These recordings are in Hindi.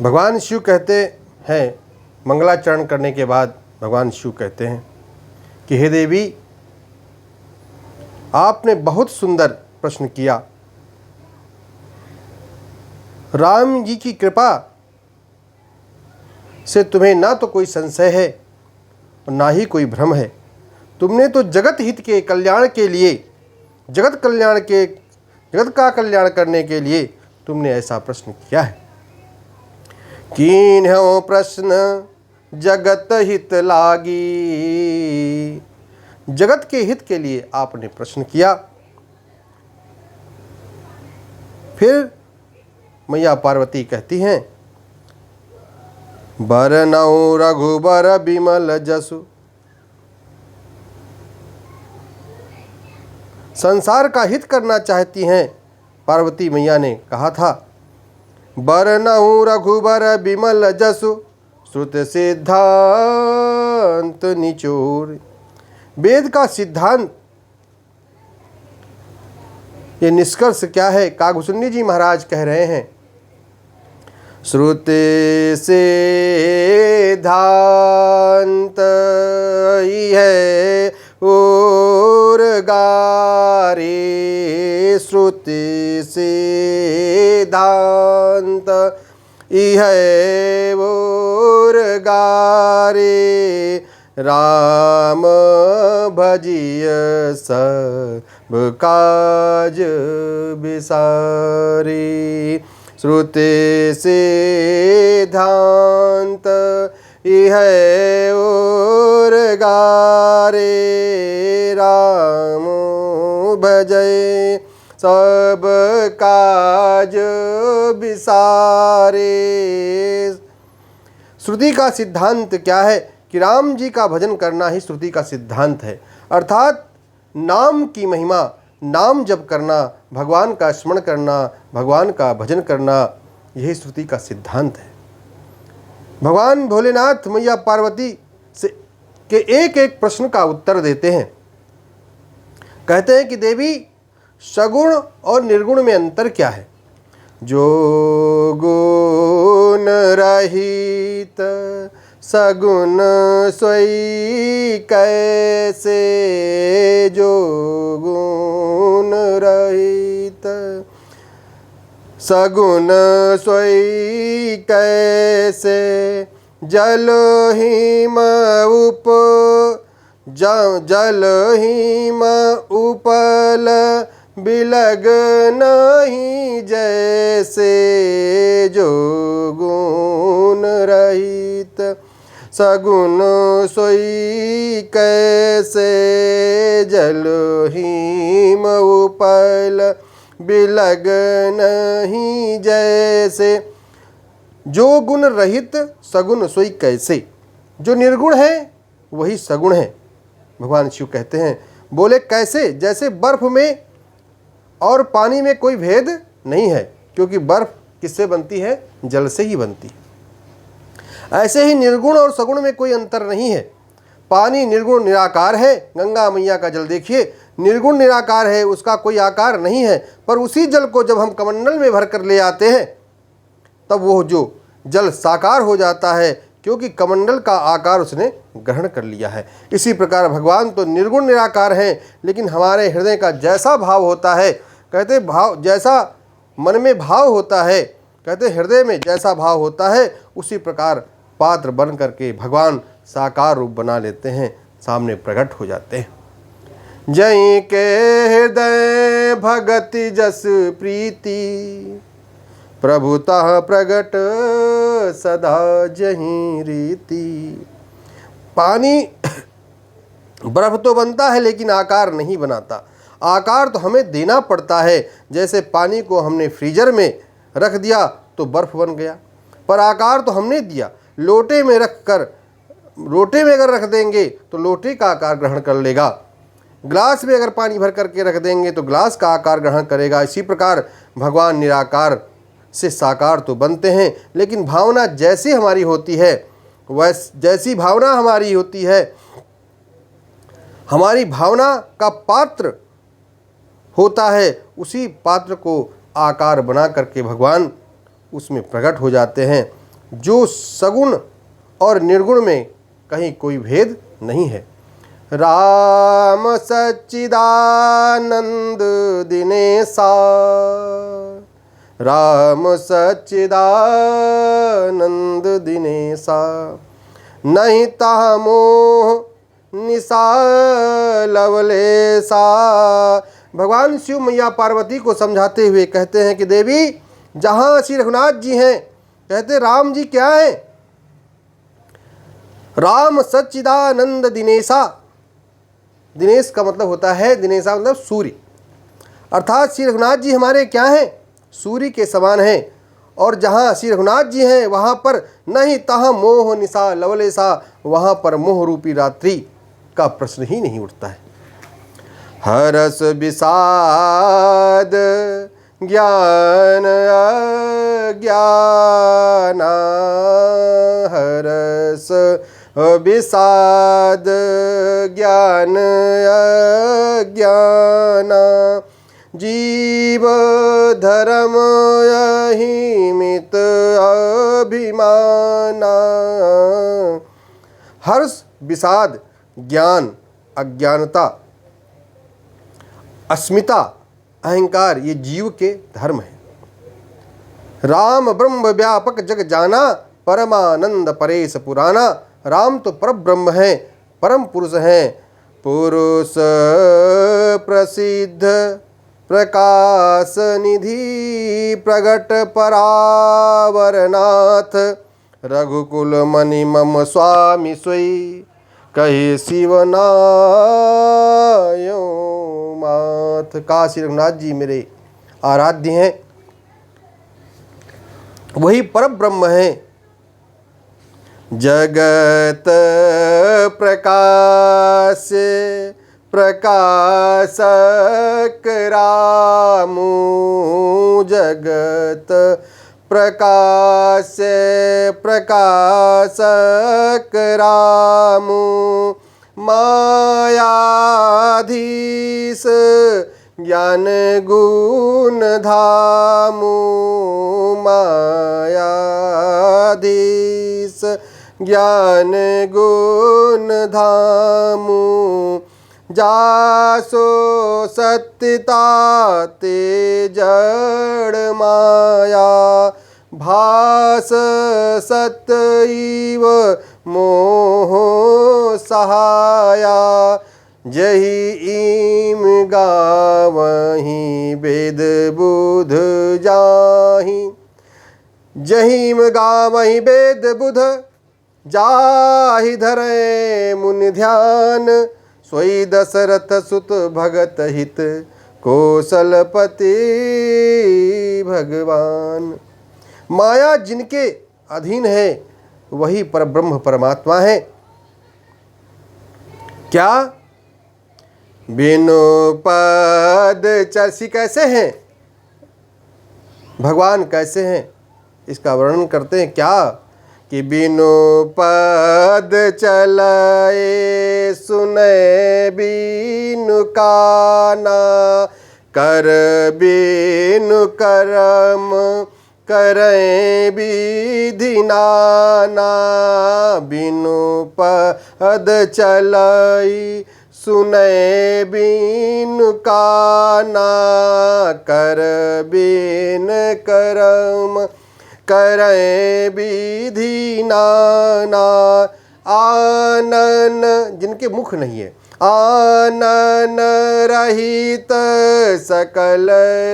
भगवान शिव कहते हैं, मंगलाचरण करने के बाद भगवान शिव कहते हैं कि हे देवी, आपने बहुत सुंदर प्रश्न किया। राम जी की कृपा से तुम्हें ना तो कोई संशय है और ना ही कोई भ्रम है। तुमने तो जगत हित के कल्याण के लिए, जगत का कल्याण करने के लिए तुमने ऐसा प्रश्न किया है। कीन्ह्यो प्रश्न जगत हित लागी, जगत के हित के लिए आपने प्रश्न किया। फिर मैया पार्वती कहती हैं, बरनऊ रघुबर बिमल जसु। संसार का हित करना चाहती हैं पार्वती मैया ने कहा था, बरनऊ रघुबर बिमल जसु, श्रुत सिद्धांत निचोर। वेद का सिद्धांत, ये निष्कर्ष क्या है? कागभूषणी जी महाराज कह रहे हैं, श्रुति सिद्धांत है और गारे, श्रुति सिद्धांत है और गारे, राम भजिय सब काज बिसारी। श्रुति सिद्धांत है और गारे, राम भजय सब काज बिसारे। श्रुति का सिद्धांत क्या है? कि राम जी का भजन करना ही श्रुति का सिद्धांत है। अर्थात नाम की महिमा, नाम जप करना, भगवान का स्मरण करना, भगवान का भजन करना, यही श्रुति का सिद्धांत है। भगवान भोलेनाथ मैया पार्वती से के एक एक प्रश्न का उत्तर देते हैं। कहते हैं कि देवी, सगुण और निर्गुण में अंतर क्या है? जो गुण रहित सगुण सोई कैसे, जो गुण रहित सगुण सोई कैसे, जल हिम उपल बिलग नहीं जैसे, जो गुण रहित सगुण सोई कैसे, जल हिम उपल बिलग नहीं जैसे। जो गुण रहित सगुण सोई कैसे, जो निर्गुण है वही सगुण है। भगवान शिव कहते हैं, बोले कैसे? जैसे बर्फ में और पानी में कोई भेद नहीं है, क्योंकि बर्फ किससे बनती है? जल से ही बनती है। ऐसे ही निर्गुण और सगुण में कोई अंतर नहीं है। पानी निर्गुण निराकार है। गंगा मैया का जल देखिए, निर्गुण निराकार है, उसका कोई आकार नहीं है। पर उसी जल को जब हम कमंडल में भर कर ले आते हैं, तब वो जो जल साकार हो जाता है, क्योंकि कमंडल का आकार उसने ग्रहण कर लिया है। इसी प्रकार भगवान तो निर्गुण निराकार हैं, लेकिन हमारे हृदय का जैसा भाव होता है, कहते भाव जैसा मन में भाव होता है, कहते हृदय में जैसा भाव होता है, उसी प्रकार पात्र बन करके भगवान साकार रूप बना लेते हैं, सामने प्रकट हो जाते हैं। जय के हृदय भगति जस प्रीति, प्रभुतः प्रगट सदा जहीं रीति। पानी बर्फ तो बनता है लेकिन आकार नहीं बनाता। आकार तो हमें देना पड़ता है। जैसे पानी को हमने फ्रीजर में रख दिया तो बर्फ बन गया, पर आकार तो हमने दिया। लोटे में अगर रख देंगे तो लोटे का आकार ग्रहण कर लेगा। ग्लास में अगर पानी भर करके रख देंगे तो ग्लास का आकार ग्रहण करेगा। इसी प्रकार भगवान निराकार से साकार तो बनते हैं, लेकिन भावना जैसी हमारी होती है, जैसी भावना हमारी होती है, हमारी भावना का पात्र होता है, उसी पात्र को आकार बना करके भगवान उसमें प्रकट हो जाते हैं। जो सगुण और निर्गुण में कहीं कोई भेद नहीं है। राम सच्चिदानंद दिनेशा, राम सच्चिदानंद दिनेशा, नहीं ताह मोह निशा लवलेशा। भगवान शिव मैया पार्वती को समझाते हुए कहते हैं कि देवी, जहाँ श्री रघुनाथ जी हैं, कहते राम जी क्या है? राम सच्चिदानंद दिनेशा। दिनेश का मतलब होता है, दिनेशा मतलब सूर्य, अर्थात श्री रघुनाथ जी हमारे क्या हैं? सूर्य के समान हैं। और जहाँ श्री रघुनाथ जी हैं वहाँ पर नहीं तहाँ मोह निशा लवलेशा, वहाँ पर मोह रूपी रात्रि का प्रश्न ही नहीं उठता है। हरस विषाद ज्ञान अज्ञाना, हरस विषाद ज्ञान अज्ञाना, जीव धर्म अहिमित अभिमाना। हर्ष विषाद ज्ञान अज्ञानता अस्मिता अहंकार ये जीव के धर्म है। राम ब्रह्म व्यापक जग जाना, परमानंद परेश पुराना। राम तो पर ब्रह्म है, परम पुरुष हैं, पुरुष प्रसिद्ध प्रकाश निधि प्रगट परावरनाथ। रघुकुल मणि मम स्वामी सोई, कहे शिवनायो माथ। काशी रघुनाथ जी मेरे आराध्य हैं, वही परम ब्रह्म हैं। जगत प्रकाश प्रकाशक रामू, जगत प्रकाश प्रकाशक रामू, मायाधीश ज्ञान गुण धामू, मायाधीश ज्ञान गुण धामू। जासो सत्यता ते जड़ माया, भास सतैव मोह सहाया। जही ईम गावही वेद बुध जाहि, जहीम गावही वेद बुध जाहि धरे मुनि ध्यान। सोई दशरथ सुत भगत हित, कौशलपति भगवान। माया जिनके अधीन है वही परब्रह्म परमात्मा है। क्या? बिनु पद चर्सी कैसे हैं? भगवान कैसे हैं इसका वर्णन करते हैं। क्या कि बिनु पद चलाए, सुने बिनु काना, कर बिनु करम करें विधि नाना। बिनु पद चलाई, सुने बिनु काना, कर बिन करम करें विधि नाना। आनन जिनके मुख नहीं है, आनन रहित सकल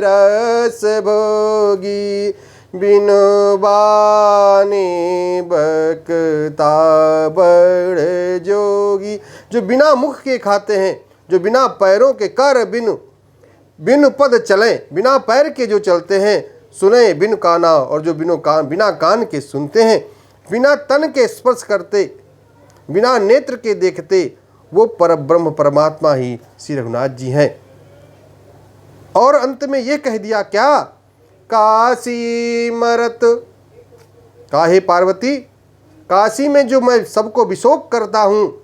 रस भोगी, बिनु बानी बकता बड़ जोगी। जो बिना मुख के खाते हैं, जो बिना पैरों के कर बिनु पद चले, बिना पैर के जो चलते हैं, सुने बिन काना, और जो बिना कान के सुनते हैं, बिना तन के स्पर्श करते, बिना नेत्र के देखते, वो परब्रह्म परमात्मा ही श्री रघुनाथ जी हैं। और अंत में ये कह दिया क्या? काशी मरत, काहे पार्वती, काशी में जो मैं सबको विशोक करता हूँ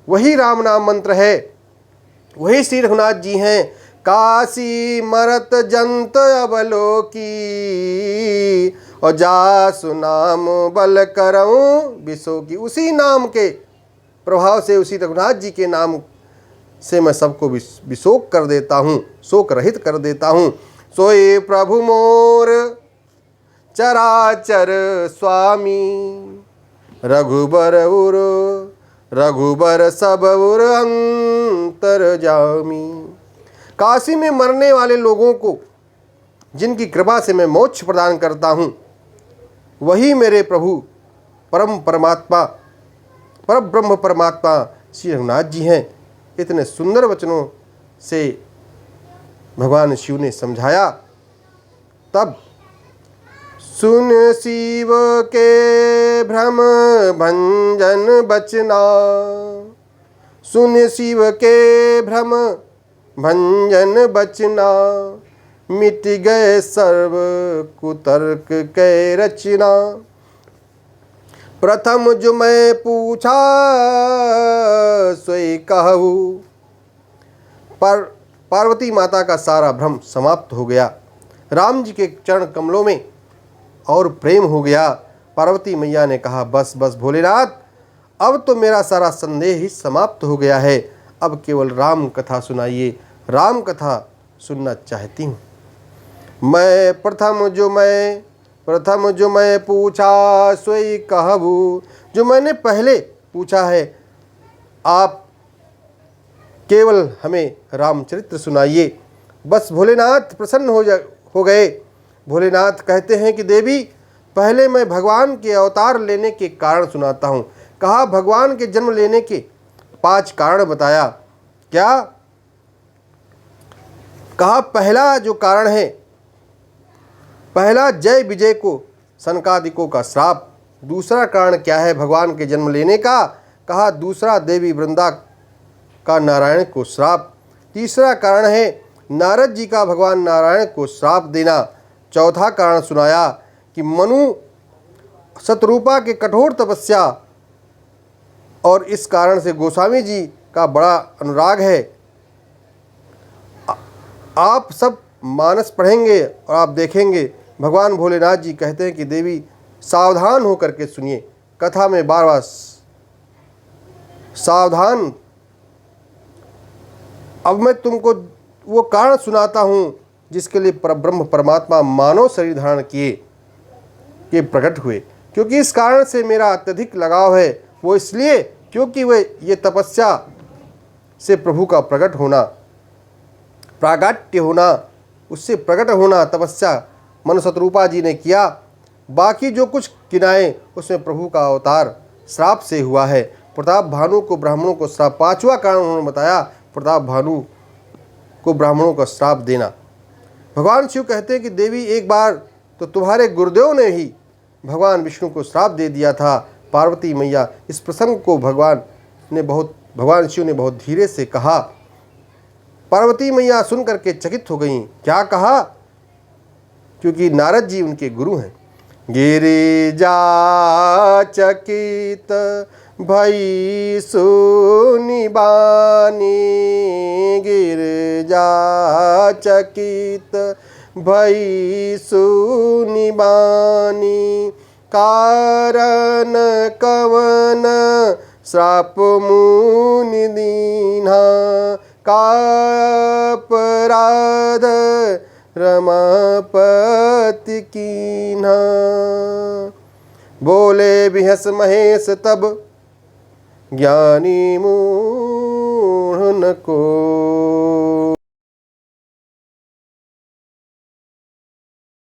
वही राम नाम मंत्र है, वही श्री रघुनाथ जी हैं। काशी मरत जंत अवलोकी, और जासु नाम बल करऊं विसो की। उसी नाम के प्रभाव से, उसी रघुनाथ जी के नाम से मैं सबको विशोक कर देता हूँ, शोक रहित कर देता हूँ। सोए प्रभु मोर चराचर स्वामी, रघुबर उर रघुबर सब उर अंतरजामी। काशी में मरने वाले लोगों को जिनकी कृपा से मैं मोक्ष प्रदान करता हूँ, वही मेरे प्रभु परम परमात्मा, परब्रह्म परमात्मा श्री रघुनाथ जी हैं। इतने सुंदर वचनों से भगवान शिव ने समझाया। तब सुन शिव के भ्रम भंजन बचना, सुन शिव के भ्रम भंजन बचना, मिट गए सर्व कुतर्क के रचना। प्रथम जो मैं पूछा सोई कहूँ, पर पार्वती माता का सारा भ्रम समाप्त हो गया। राम जी के चरण कमलों में और प्रेम हो गया। पार्वती मैया ने कहा, बस बस भोलेनाथ, अब तो मेरा सारा संदेह ही समाप्त हो गया है। अब केवल राम कथा सुनाइए, राम कथा सुनना चाहती हूँ। मैं प्रथम जो मैं पूछा सोई कहूँ, जो मैंने पहले पूछा है, आप केवल हमें रामचरित्र सुनाइए। बस भोलेनाथ प्रसन्न हो गए। भोलेनाथ कहते हैं कि देवी, पहले मैं भगवान के अवतार लेने के कारण सुनाता हूँ। कहा, भगवान के जन्म लेने के 5 कारण बताया। क्या कहा? पहला जो कारण है, पहला जय विजय को सनकादिकों का श्राप। दूसरा कारण क्या है भगवान के जन्म लेने का? कहा, दूसरा देवी वृंदा का नारायण को श्राप। तीसरा कारण है नारद जी का भगवान नारायण को श्राप देना। चौथा कारण सुनाया कि मनु शतरूपा के कठोर तपस्या, और इस कारण से गोस्वामी जी का बड़ा अनुराग है। आप सब मानस पढ़ेंगे और आप देखेंगे भगवान भोलेनाथ जी कहते हैं कि देवी सावधान होकर के सुनिए। कथा में बार बार सावधान। अब मैं तुमको वो कारण सुनाता हूँ जिसके लिए परब्रह्म परमात्मा मानव शरीर धारण किए के प्रकट हुए। क्योंकि इस कारण से मेरा अत्यधिक लगाव है। वो इसलिए क्योंकि वे ये तपस्या से प्रभु का प्रकट होना, प्रागट्य होना, उससे प्रकट होना तपस्या मनु शतरूपा जी ने किया। बाकी जो कुछ किनाए उसमें प्रभु का अवतार श्राप से हुआ है। प्रताप भानु को ब्राह्मणों को श्राप, 5वां कारण उन्होंने बताया, प्रताप भानु को ब्राह्मणों का श्राप देना। भगवान शिव कहते हैं कि देवी, एक बार तो तुम्हारे गुरुदेव ने ही भगवान विष्णु को श्राप दे दिया था। पार्वती मैया, इस प्रसंग को भगवान शिव ने बहुत धीरे से कहा। पार्वती मैया सुन करके चकित हो गईं। क्या कहा? क्योंकि नारद जी उनके गुरु हैं। गिरिजा चकित भई सुनि बानी, गिरिजा चकित भई सुनि बानी, कारण कवन श्राप मुनि दीन्हा, का अपराध रमापति कीन्हा। बोले बिहस महेश तब, ज्ञानी मूढ़ न को